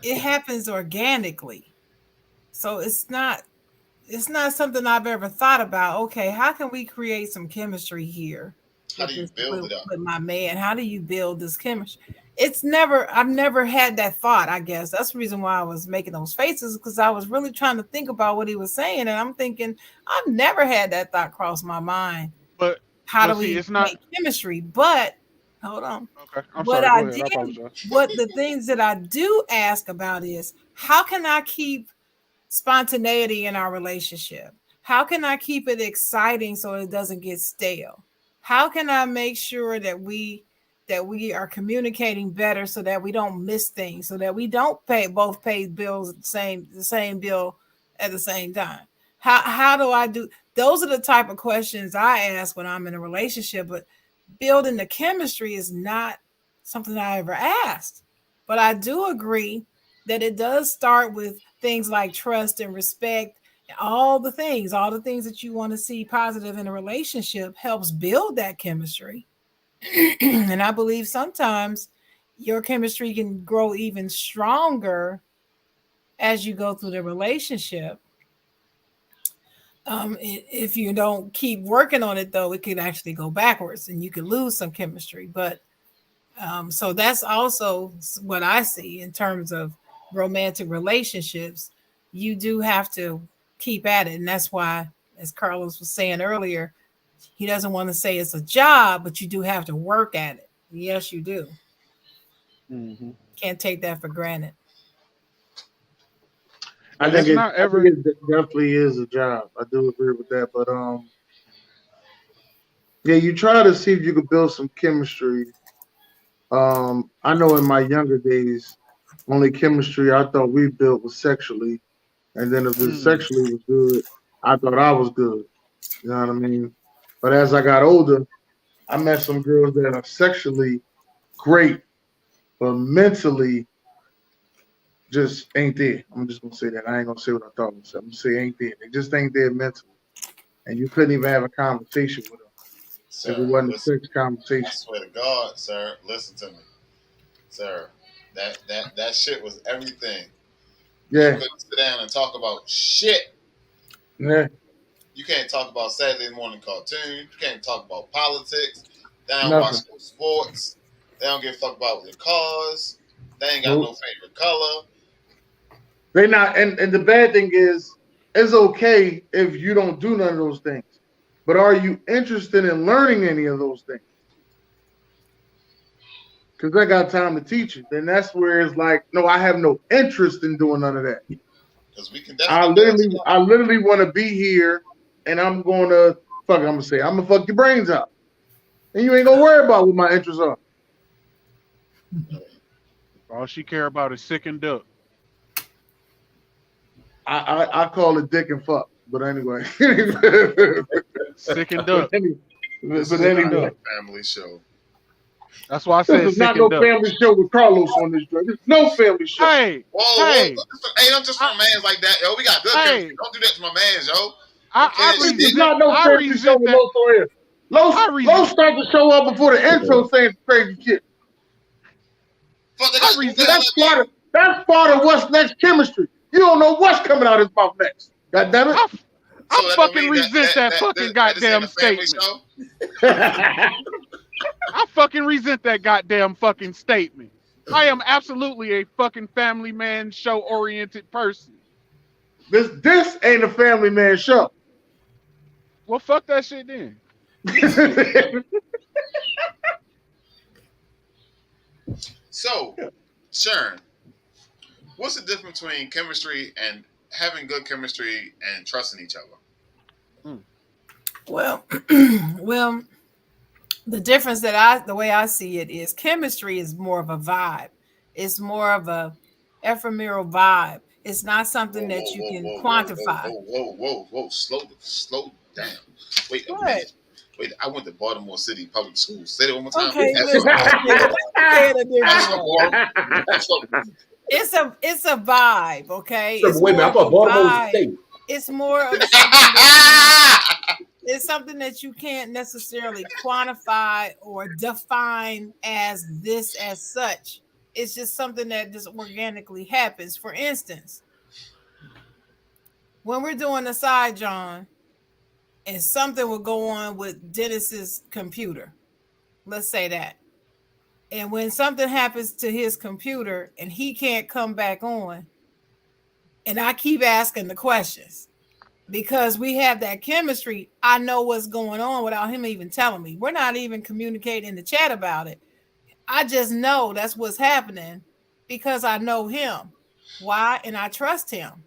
it happens organically. So it's not something I've ever thought about. Okay, how can we create some chemistry here How with do you this build it up? with my man? How do you build this chemistry? I've never had that thought, I guess. That's the reason why I was making those faces, because I was really trying to think about what he was saying. And I'm thinking, I've never had that thought cross my mind. but How do see, we it's not make chemistry? But hold on. okay. I'm What sorry. I Go ahead. I did, apologize. what the things that I do ask about is, how can I keep spontaneity in our relationship? How can I keep it exciting so it doesn't get stale? How can I make sure that we are communicating better so that we don't miss things, so that we don't pay bills at the same bill at the same time? How do I do? Those are the type of questions I ask when I'm in a relationship, but building the chemistry is not something I ever asked. But I do agree that it does start with things like trust and respect, and all the things that you want to see positive in a relationship helps build that chemistry. And I believe sometimes your chemistry can grow even stronger as you go through the relationship. If you don't keep working on it, though, it could actually go backwards and you could lose some chemistry. But so that's also what I see in terms of romantic relationships. You do have to keep at it. And that's why, as Carlos was saying earlier, he doesn't want to say it's a job, but you do have to work at it. Yes, you do. Hmm. Can't take that for granted. And it's not I think ever. it definitely is a job. I do agree with that, but yeah, you try to see if you could build some chemistry. I know in my younger days, only chemistry I thought we built was sexually, and then if the Mm, sexually was good, I thought I was good. You know what I mean? But as I got older, I met some girls that are sexually great, but mentally just ain't there. I'm just gonna say that. I ain't gonna say what I thought I was. I'm gonna say ain't there. They just ain't there mentally, and you couldn't even have a conversation with them if it Sir, wasn't a listen. sex I conversation. swear to God, sir, listen to me, sir. That shit was everything. You Yeah, couldn't sit down and talk about shit. yeah, You can't talk about Saturday morning cartoons. You can't talk about politics. They don't watch nothing. no sports. They don't give a fuck about their cars. They ain't got no Nope. favorite color. They not. And the bad thing is, it's okay if you don't do none of those things, but are you interested in learning any of those things? Because I got time to teach it. Then that's where it's like, no, I have no interest in doing none of that. Because we can definitely do I literally want to be here, and I'm going to fuck. I'm gonna say, I'm gonna fuck your brains out, and you ain't gonna worry about what my interests are. All she care about is sick and duck. I call it dick and fuck, but anyway. Sick and but duck. anyway, This but is not anyway, a family show. That's why I this said is sick not and no duck. family show with Carlos on this joint. This is no family show. Hey, Whoa. hey, Hey, don't just from mans like that, yo. We got good chemistry. hey. Don't do that to my mans, yo. I Okay, This is resent. not no I family show resent with that. Los on here. Los I Los resent. started to show up before the intro saying crazy shit. fuck, they I got what the resent. hell that mean? That's part of what's next chemistry. You don't know what's coming out of his mouth next. God damn it. I, So I that don't fucking mean resent that fucking that this ain't goddamn a family statement. show. I fucking resent that goddamn fucking statement. I am absolutely a fucking family man show oriented person. This ain't a family man show. Well, fuck that shit then. So, Sharon, what's the difference between chemistry and having good chemistry and trusting each other? Mm. Well, well, the difference the way I see it is chemistry is more of a vibe. It's more of a ephemeral vibe. It's not something Whoa, that whoa, you whoa, can whoa, whoa, whoa, quantify. whoa, whoa, whoa. Slow down. Wait a What? minute. Wait, I went to Baltimore City Public Schools. Say that one more time. Okay, Ephemeral. say it a different way. Ephemeral. It's a vibe, okay? So, It's wait a more minute, I of a thought Baltimore was a vibe. state. It's more of something that it's something that you can't necessarily quantify or define as this as such. It's just something that just organically happens. For instance, when we're doing a side John and something will go on with Dennis's computer, let's say that. And when something happens to his computer and he can't come back on, and I keep asking the questions because we have that chemistry, I know what's going on without him even telling me. We're not even communicating in the chat about it. I just know that's what's happening because I know him. Why? And I trust him.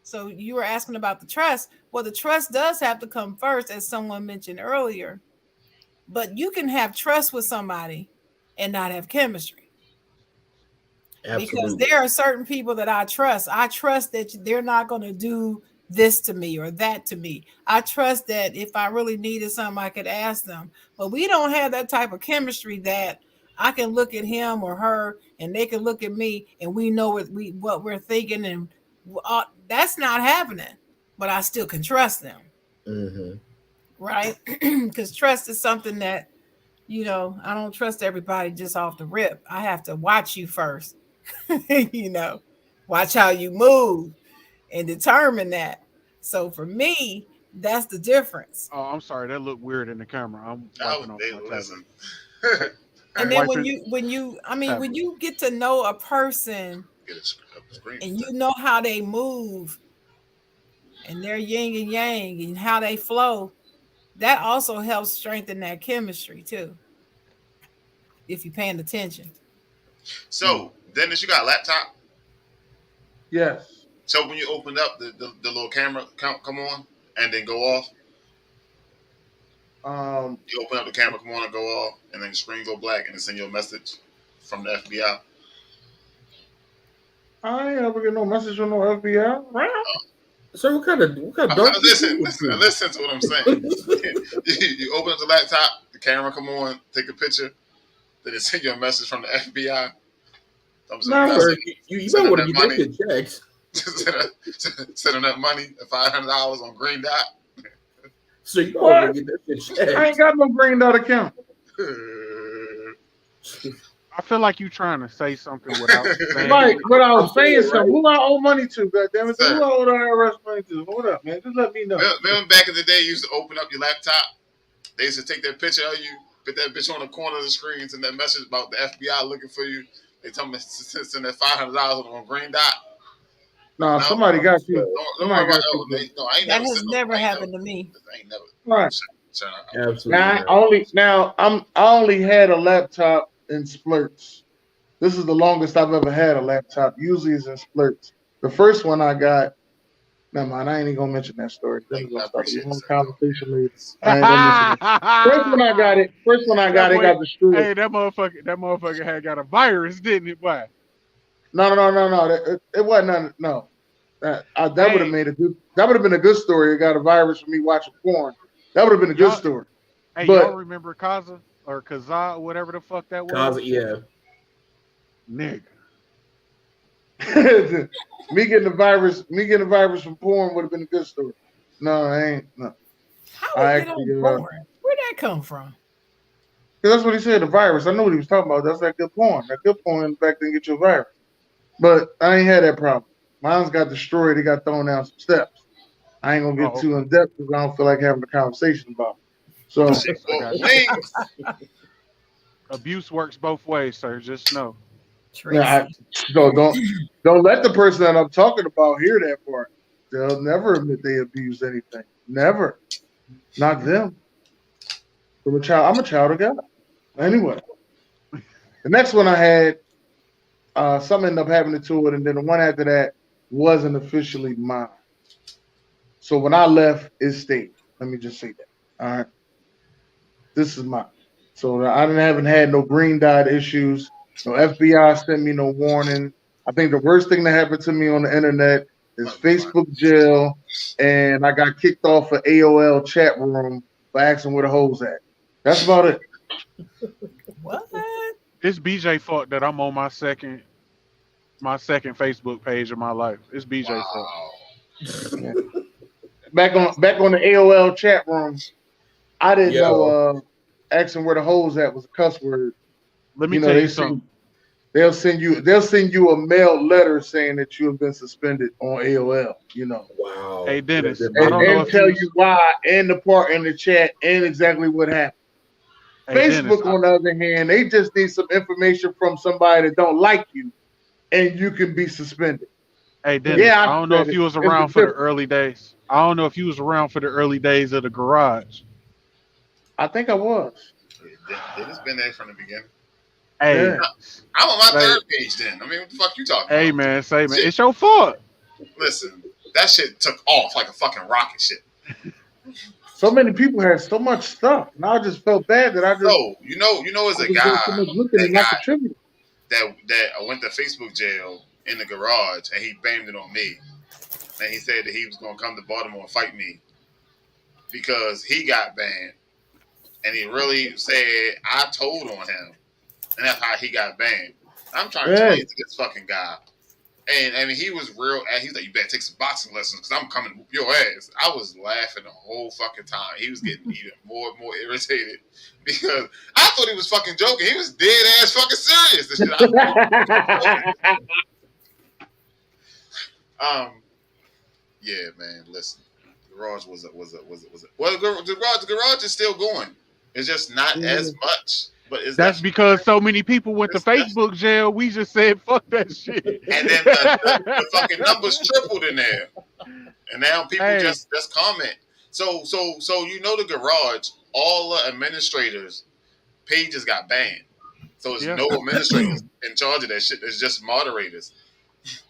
So you were asking about the trust. Well, the trust does have to come first, as someone mentioned earlier. But you can have trust with somebody and not have chemistry. Because Absolutely. there are certain people that I trust. I trust that they're not going to do this to me or that to me. I trust that if I really needed something, I could ask them. But we don't have that type of chemistry that I can look at him or her and they can look at me and we know what we're thinking, and that's not happening. But I still can trust them, Mm-hmm. right? Because trust is something that I don't trust everybody just off the rip. I have to watch you first. Watch how you move and determine that. So for me, that's the difference. Oh, I'm sorry. That looked weird in the camera. I'm wiping off my tablet. Listen. And I'm then wiping when tablet. you get to know a person Get a screen. and you know how they move and their yin and yang and how they flow, that also helps strengthen that chemistry too, if you're paying attention. So, Dennis, you got a laptop? Yes. So when you open up, the little camera come on and then go off. You open up the camera, come on and go off, and then the screen go black, and it send you a message from the FBI. I ain't ever get no message from no FBI. So what kind of dark? Listen to what I'm saying. You open up the laptop, the camera come on, take a picture, then it send you a message from the FBI. No, sir, you might want to get that shit checked. Send them that money, $500 on Green Dot. So you want to get that shit checked. I ain't got no Green Dot account. I feel like you trying to say something without saying Right, but I was saying right. something. Who I owe money to, goddammit? Who I owe the IRS money to? Hold up, man. Just let me know. Remember back in the day, you used to open up your laptop. They used to take that picture of you, put that bitch on the corner of the screen, and that message about the FBI looking for you. They told me to send that $500 on Green Dot. No, somebody got you. Somebody got you. I ain't that has never happened to me. I ain't never. Right. Absolutely. I only had a laptop in splurts. This is the longest I've ever had a laptop. Usually it's in splurts. The first one I got. Never mind. I ain't even gonna mention that story. This is gonna start a long conversation later. I ain't gonna mention it. First one I got it got destroyed. Hey, that motherfucker had got a virus, didn't it? Why? No. It wasn't none. No. That would have made a good. That would have been a good story. It got a virus from me watching porn. That would have been a good story. Hey, but, y'all remember Kaza or Kaza or whatever the fuck that was? Kaza, yeah. Nigga. me getting the virus from porn would have been a good story. No, I ain't. No. How was it on porn? Where'd that come from? That's what he said. The virus. I know what he was talking about. That's that good porn. That good porn back then get you a virus. But I ain't had that problem. Mine's got destroyed. It got thrown down some steps. I ain't gonna get too in depth because I don't feel like having a conversation about it. So abuse works both ways, sir. Just know. Yeah, don't let the person that I'm talking about hear that part. They'll never admit they abused anything. Never. Not them. I'm a child of God. Anyway. The next one I had, something ended up happening to it, and then the one after that wasn't officially mine. So when I left, it stayed. Let me just say that. All right. This is mine. So I haven't had no Green Dot issues. No FBI sent me no warning. I think the worst thing that happened to me on the internet is Facebook jail, and I got kicked off of AOL chat room for asking where the hoes at. That's about it. What? It's BJ fault that I'm on my second Facebook page of my life. It's BJ fault. Yeah. Back on the AOL chat room, I didn't know asking where the hoes at was a cuss word. Let me tell you something. They'll send you a mail letter saying that you have been suspended on AOL. Wow. Hey Dennis, and tell you why and the part in the chat and exactly what happened. Hey, Facebook, Dennis, on the other hand, they just need some information from somebody that don't like you, and you can be suspended. Hey Dennis, I don't know if you was around for the early days. I don't know if you was around for the early days of the garage. I think I was. Dennis been there from the beginning. Hey, I'm on my third page then. I mean, what the fuck you talking about? Hey, man, it's your fault. Listen, that shit took off like a fucking rocket ship. So many people had so much stuff, and I just felt bad that I just. So you know, as a guy that went to Facebook jail in the garage, and he blamed it on me, and he said that he was gonna come to Baltimore and fight me because he got banned, and he really said I told on him. And that's how he got banned. I'm trying to explain to this fucking guy. And I mean, he was real. And he's like, you better take some boxing lessons because I'm coming to whoop your ass. I was laughing the whole fucking time. He was getting even more and more irritated because I thought he was fucking joking. He was dead ass fucking serious. The shit yeah, man. Listen, the garage was well. The garage is still going. It's just not as much. But that's because so many people went to Facebook jail. We just said fuck that shit. And then the fucking numbers tripled in there. And now people just comment. So the garage, all the administrators' pages got banned. So there's no administrators in charge of that shit. There's just moderators.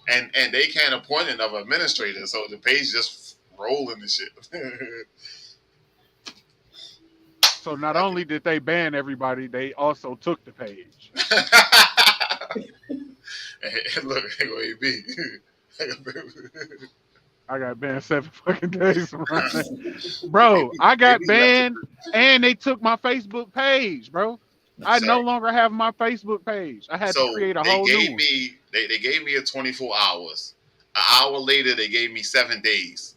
And they can't appoint another administrator. So the page just rolling and shit. So not only did they ban everybody, they also took the page. Hey, look, hey, AB. I got banned 7 fucking days. Bro, I got banned and they took my Facebook page, bro. I no longer have my Facebook page. I had to create a whole new one. They gave me a 24 hours. An hour later, they gave me 7 days.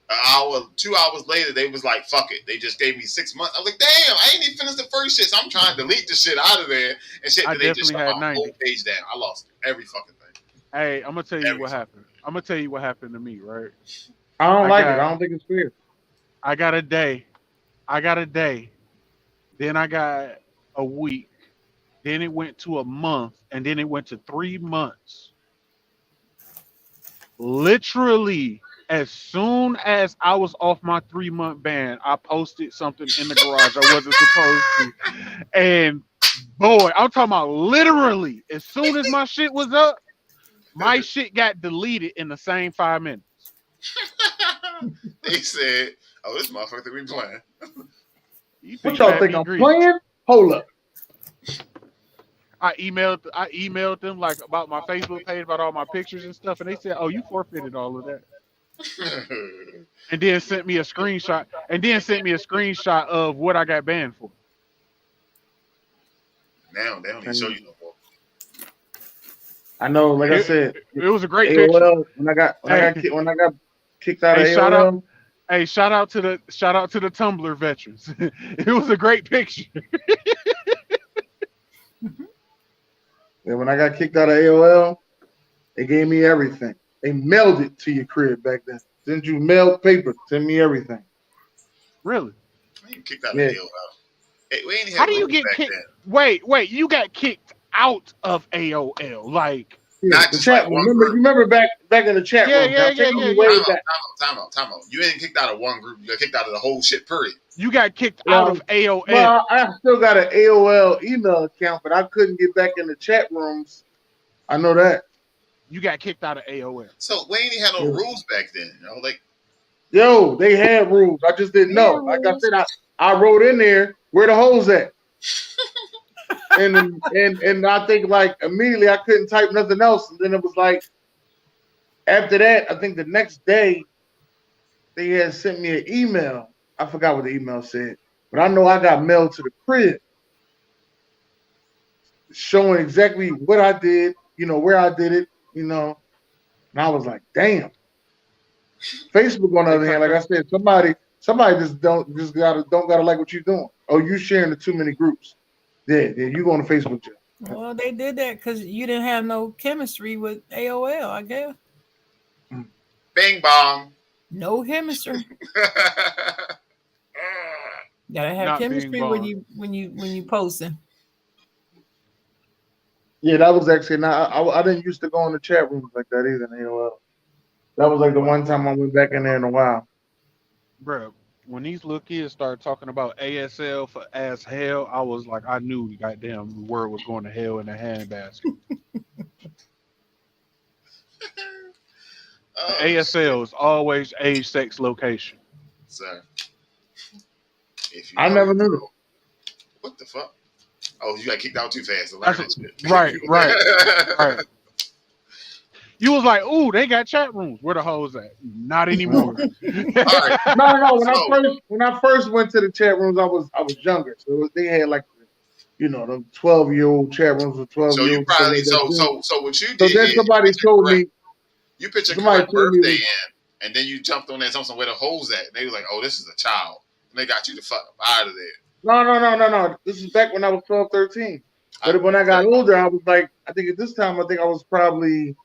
2 hours later, they was like, fuck it. They just gave me 6 months. I was like, damn, I ain't even finished the first shit. So I'm trying to delete the shit out of there and shit. I They just definitely shut had my 90. whole page down. I lost every fucking thing. Hey, I'm gonna tell you what happened. I'm gonna tell you what happened to me, right? I don't like it. I don't think it's fair. I got a day. Then I got a week. Then it went to a month, and then it went to 3 months. Literally, as soon as I was off my 3-month ban, I posted something in the garage I wasn't supposed to. And boy, I'm talking about literally, as soon as my shit was up, my shit got deleted in the same 5 minutes. They said, "Oh, this motherfucker we playing." What y'all think I'm playing? Hold up. I emailed them like about my Facebook page, about all my pictures and stuff, and they said, "Oh, you forfeited all of that." And then sent me a screenshot. Of what I got banned for. Now they don't even show you no more. I know, like I said, it was a great AOL, picture. When I got kicked out of AOL. Shout out to the Tumblr veterans. It was a great picture. Yeah, when I got kicked out of AOL, they gave me everything. They mailed it to your crib back then. Didn't you mail paper? Send me everything. Really? You kicked out of AOL. Hey, we ain't How do you get kicked? Wait, you got kicked out of AOL, like. Yeah, the chat room. Remember back in the chat room. Yeah. Time out. You ain't kicked out of one group. You got kicked out of the whole shit, period. You got kicked out of AOL. Well, I still got an AOL email account, but I couldn't get back in the chat rooms. I know that. You got kicked out of AOL. So we ain't had no rules back then. You know, like. Yo, they had rules. I just didn't know. Like I said, I wrote in there, where the hoes at? and I think like immediately I couldn't type nothing else. And then it was like after that, I think the next day they had sent me an email. I forgot what the email said, but I know I got mailed to the crib showing exactly what I did, where I did it, and I was like, damn. Facebook on the other hand, like I said, somebody just don't gotta like what you're doing. Oh, you sharing the too many groups. Yeah, you go on the Facebook chat. Well, they did that because you didn't have no chemistry with AOL, I guess. Bing bong. No chemistry. Gotta have chemistry when you posting. Yeah, that was actually I didn't used to go in the chat rooms like that either in AOL. That was like the one time I went back in there in a while. Bro, when these little kids started talking about ASL for as hell, I was like, I knew goddamn the world was going to hell in a handbasket. ASL is always age, sex, location. Sir. I never knew that. What the fuck? Oh, you got kicked out too fast. Right. You was like, ooh, they got chat rooms. Where the hoes at? Not anymore. Right. No. When I first went to the chat rooms, I was younger, so they had like, the 12-year-old chat rooms with 12-year-olds. So you probably so what you did? So then somebody told me. You put your correct birthday in, and then you jumped on there something where the hoes at. And they was like, oh, this is a child, and they got you the fuck out of there. No. This is back when I was 12, 13. But when I got older, I was like, I think I was probably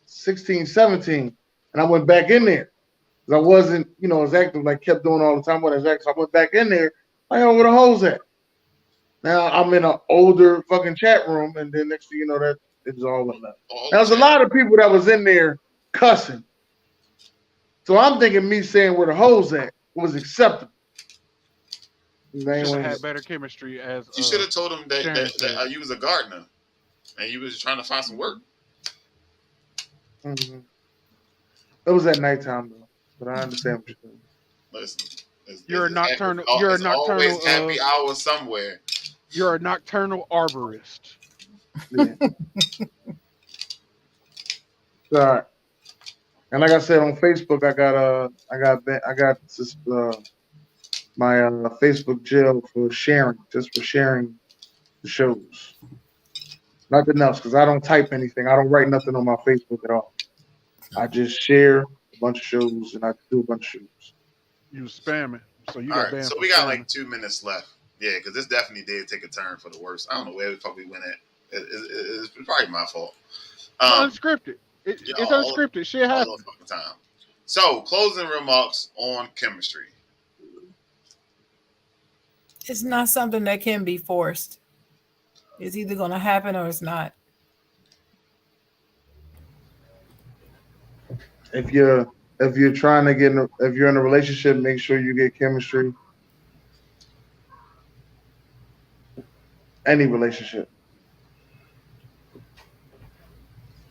16, 17. And I went back in there. Because I wasn't, as active, like kept doing all the time when I was active. So I went back in there, like, oh, where the hoes at? Now I'm in an older fucking chat room, and then next thing you know, that it was all enough. There's a lot of people that was in there cussing. So I'm thinking me saying where the hoes at was acceptable. You should have had better chemistry as you should have told them that you was a gardener and you was trying to find some work. Mm-hmm. It was at nighttime though, but I understand what you're saying. Listen, you're a nocturnal. Always happy hour somewhere. You're a nocturnal arborist. Yeah. Sorry. And like I said on Facebook, I got this, my Facebook jail for sharing, just for sharing the shows. Nothing else, because I don't type anything. I don't write nothing on my Facebook at all. I just share a bunch of shows and I do a bunch of shows. You was spamming, so you All got right, banned so for we got spamming. like 2 minutes left. Yeah, because this definitely did take a turn for the worse. I don't know where the fuck we went at. It's probably my fault. It's unscripted. It's all unscripted. Shit the happens. fucking time. So, closing remarks on chemistry. It's not something that can be forced. It's either going to happen or it's not. If you're trying to if you're in a relationship, make sure you get chemistry. Any relationship.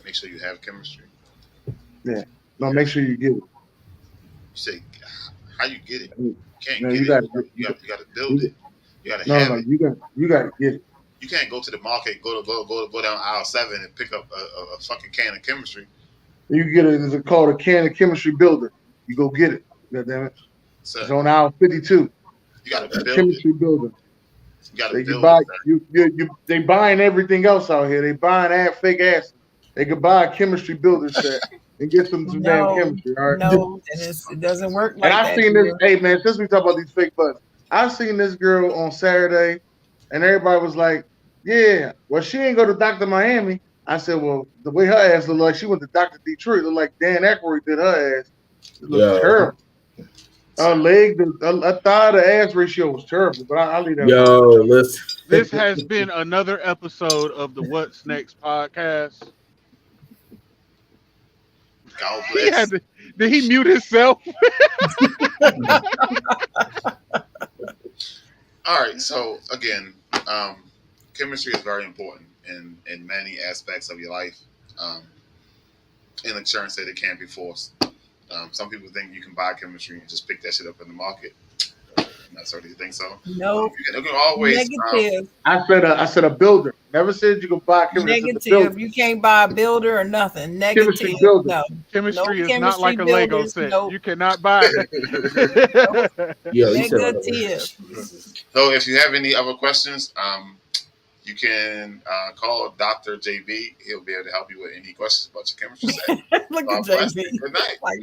Make sure you have chemistry. Yeah. No, make sure you get it. You say, how you get it? You can't No, get you it. gotta You got to build it. You got to No, have no, it. you got to get it. You can't go to the market, go down aisle 7 and pick up a fucking can of chemistry. You get it. It's called a can of chemistry builder. You go get it. God damn it. So, It's on aisle 52. you got to build Chemistry it. builder. You got to They build can buy it. they buying everything else out here. They buying fake acid. They could buy a chemistry builder set and get some damn chemistry. All right. No, and it doesn't work like And that. I've seen this. Hey man, since we talk about these fake butts, I've seen this girl on Saturday, and everybody was like, "Yeah, well, she ain't go to Dr. Miami." I said, "Well, the way her ass looked like she went to Dr. Detroit, looked like Dan Aykroyd did her ass. It looked terrible. Her leg, her thigh to ass ratio was terrible." But I'll leave that. Listen. This has been another episode of the What's Next podcast. God bless. Did he mute himself? All right. So again, chemistry is very important in many aspects of your life. And insurance said it can't be forced. Some people think you can buy chemistry and just pick that shit up in the market. Not certain you think so. No. You can always. Negative. I said a builder. Never said you could buy chemistry. Negative. You can't buy a builder or nothing. Negative. Chemistry builder. No. Chemistry No is not like a Lego builders, set. nope. You cannot buy it. Negative. So if you have any other questions, you can call Dr. JB. He'll be able to help you with any questions about your chemistry set. Look at JB. Good night. Like,